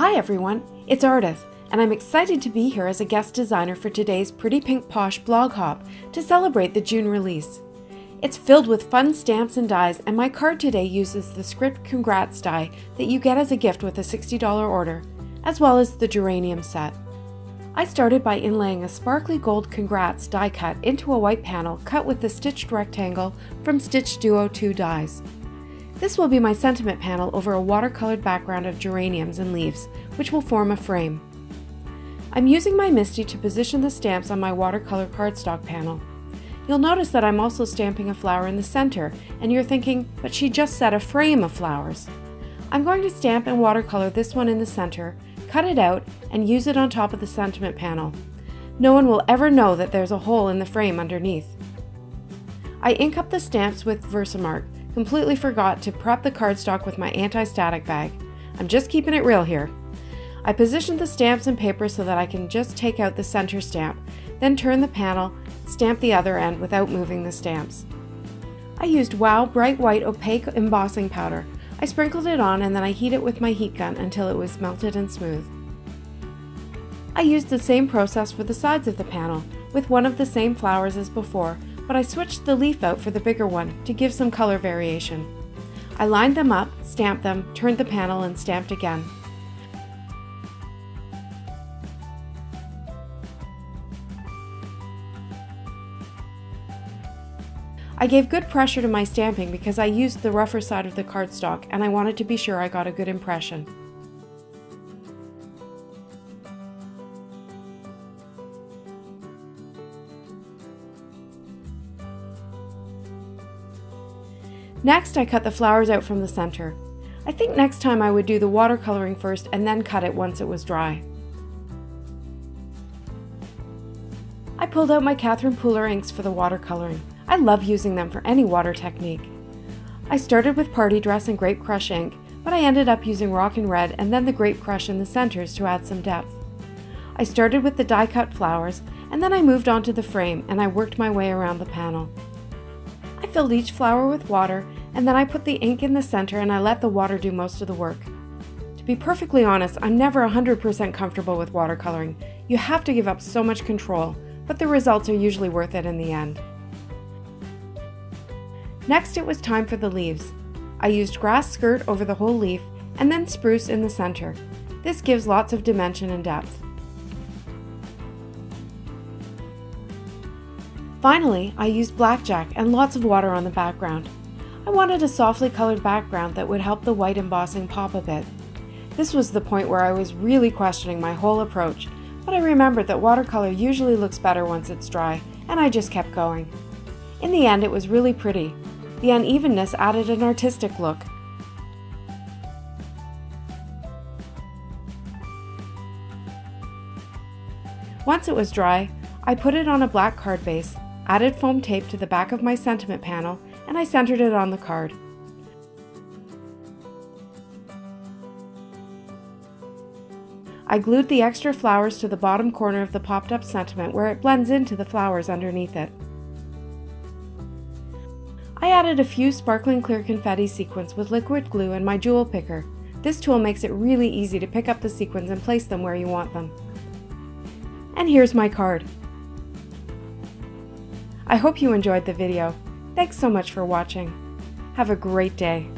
Hi everyone, it's Ardith, and I'm excited to be here as a guest designer for today's Pretty Pink Posh blog hop to celebrate the June release. It's filled with fun stamps and dies, and my card today uses the script Congrats die that you get as a gift with a $60 order, as well as the Geranium set. I started by inlaying a sparkly gold Congrats die cut into a white panel cut with the stitched rectangle from Stitch Duo 2 dies. This will be my sentiment panel over a watercolored background of geraniums and leaves, which will form a frame. I'm using my Misty to position the stamps on my watercolor cardstock panel. You'll notice that I'm also stamping a flower in the center, and you're thinking, but she just said a frame of flowers. I'm going to stamp and watercolor this one in the center, cut it out, and use it on top of the sentiment panel. No one will ever know that there's a hole in the frame underneath. I ink up the stamps with Versamark. Completely forgot to prep the cardstock with my anti-static bag. I'm just keeping it real here. I positioned the stamps and paper so that I can just take out the center stamp, then turn the panel, stamp the other end without moving the stamps. I used Wow Bright White Opaque Embossing Powder. I sprinkled it on and then I heat it with my heat gun until it was melted and smooth. I used the same process for the sides of the panel, with one of the same flowers as before, but I switched the leaf out for the bigger one to give some color variation. I lined them up, stamped them, turned the panel, and stamped again. I gave good pressure to my stamping because I used the rougher side of the cardstock and I wanted to be sure I got a good impression. Next, I cut the flowers out from the center. I think next time I would do the watercoloring first and then cut it once it was dry. I pulled out my Catherine Pooler inks for the watercoloring. I love using them for any water technique. I started with Party Dress and Grape Crush ink, but I ended up using Rockin red and then the Grape Crush in the centers to add some depth. I started with the die cut flowers and then I moved on to the frame and I worked my way around the panel. I filled each flower with water and then I put the ink in the center and I let the water do most of the work. To be perfectly honest, I'm never 100% comfortable with watercoloring. You have to give up so much control, but the results are usually worth it in the end. Next, it was time for the leaves. I used grass skirt over the whole leaf and then spruce in the center. This gives lots of dimension and depth. Finally, I used blackjack and lots of water on the background. I wanted a softly colored background that would help the white embossing pop a bit. This was the point where I was really questioning my whole approach, but I remembered that watercolor usually looks better once it's dry, and I just kept going. In the end, it was really pretty. The unevenness added an artistic look. Once it was dry, I put it on a black card base, added foam tape to the back of my sentiment panel, and I centered it on the card. I glued the extra flowers to the bottom corner of the popped-up sentiment where it blends into the flowers underneath it. I added a few sparkling clear confetti sequins with liquid glue and my jewel picker. This tool makes it really easy to pick up the sequins and place them where you want them. And here's my card. I hope you enjoyed the video. Thanks so much for watching. Have a great day.